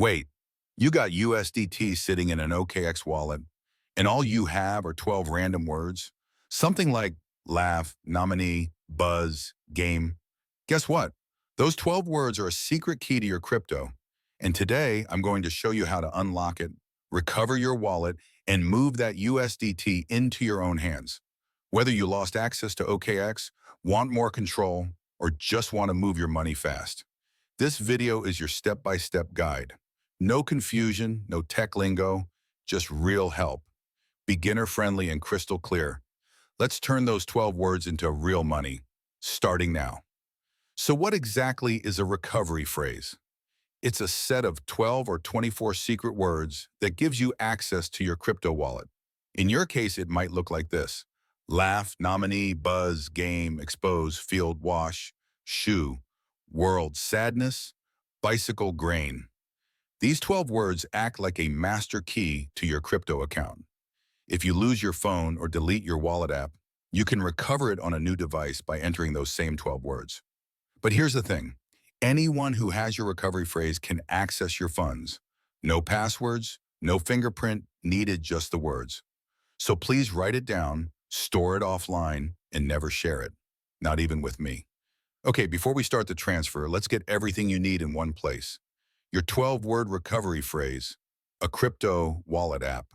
Wait, you got USDT sitting in an OKX wallet, and all you have are 12 random words? Something like laugh, nominee, buzz, game. Guess what? Those 12 words are a secret key to your crypto. And today, I'm going to show you how to unlock it, recover your wallet, and move that USDT into your own hands. Whether you lost access to OKX, want more control, or just want to move your money fast, this video is your step-by-step guide. No confusion, no tech lingo, just real help. Beginner-friendly and crystal clear. Let's turn those 12 words into real money, starting now. So what exactly is a recovery phrase? It's a set of 12 or 24 secret words that gives you access to your crypto wallet. In your case, it might look like this: laugh, nominee, buzz, game, expose, field, wash, shoe, world, sadness, bicycle, grain. These 12 words act like a master key to your crypto account. If you lose your phone or delete your wallet app, you can recover it on a new device by entering those same 12 words. But here's the thing. Anyone who has your recovery phrase can access your funds. No passwords, no fingerprint needed, just the words. So please write it down, store it offline, and never share it. Not even with me. Okay, before we start the transfer, let's get everything you need in one place. Your 12-word recovery phrase, a crypto wallet app.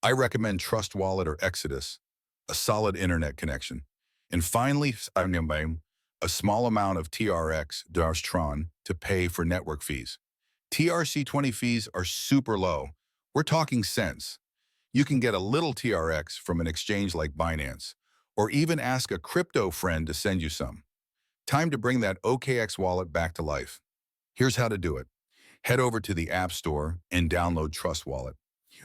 I recommend Trust Wallet or Exodus, a solid internet connection. And finally, a small amount of TRX to pay for network fees. TRC20 fees are super low. We're talking cents. You can get a little TRX from an exchange like Binance, or even ask a crypto friend to send you some. Time to bring that OKX wallet back to life. Here's how to do it. Head over to the App Store and download Trust Wallet.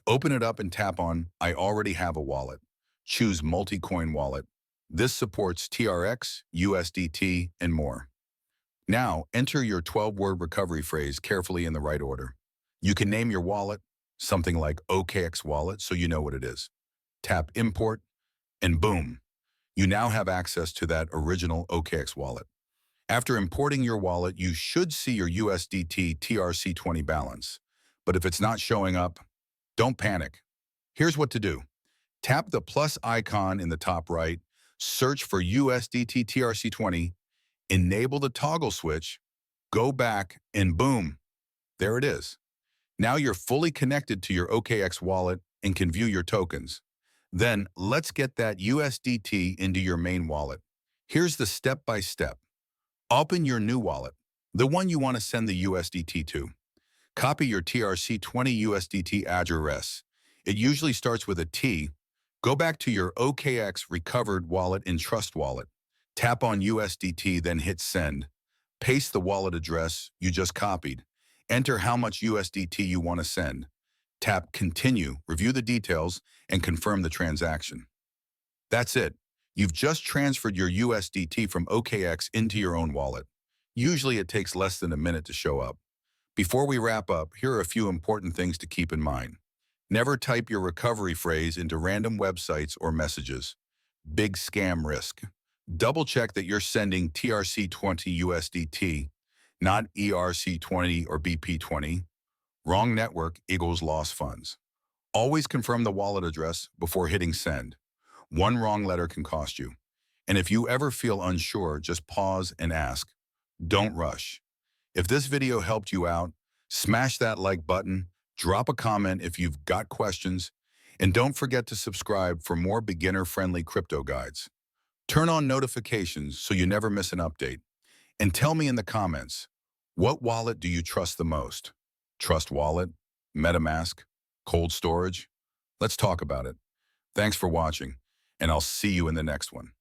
Open it up and tap on I already have a wallet. Choose multi-coin wallet. This supports TRX, USDT, and more. Now, enter your 12-word recovery phrase carefully in the right order. You can name your wallet, something like OKX wallet, so you know what it is. Tap import, and boom, you now have access to that original OKX wallet. After importing your wallet, you should see your USDT TRC20 balance. But if it's not showing up, don't panic. Here's what to do. Tap the plus icon in the top right, search for USDT TRC20, enable the toggle switch, go back, and boom, there it is. Now you're fully connected to your OKX wallet and can view your tokens. Then let's get that USDT into your main wallet. Here's the step-by-step. Open your new wallet, the one you want to send the USDT to. Copy your TRC20 USDT address. It usually starts with a T. Go back to your OKX recovered wallet in Trust Wallet. Tap on USDT, then hit send. Paste the wallet address you just copied. Enter how much USDT you want to send. Tap continue, review the details, and confirm the transaction. That's it. You've just transferred your USDT from OKX into your own wallet. Usually it takes less than a minute to show up. Before we wrap up, here are a few important things to keep in mind. Never type your recovery phrase into random websites or messages. Big scam risk. Double check that you're sending TRC20 USDT, not ERC20 or BP20. Wrong network equals lost funds. Always confirm the wallet address before hitting send. One wrong letter can cost you. And if you ever feel unsure, just pause and ask. Don't rush. If this video helped you out, smash that like button, drop a comment if you've got questions, and don't forget to subscribe for more beginner-friendly crypto guides. Turn on notifications so you never miss an update. And tell me in the comments, what wallet do you trust the most? Trust Wallet? MetaMask? Cold storage? Let's talk about it. Thanks for watching, and I'll see you in the next one.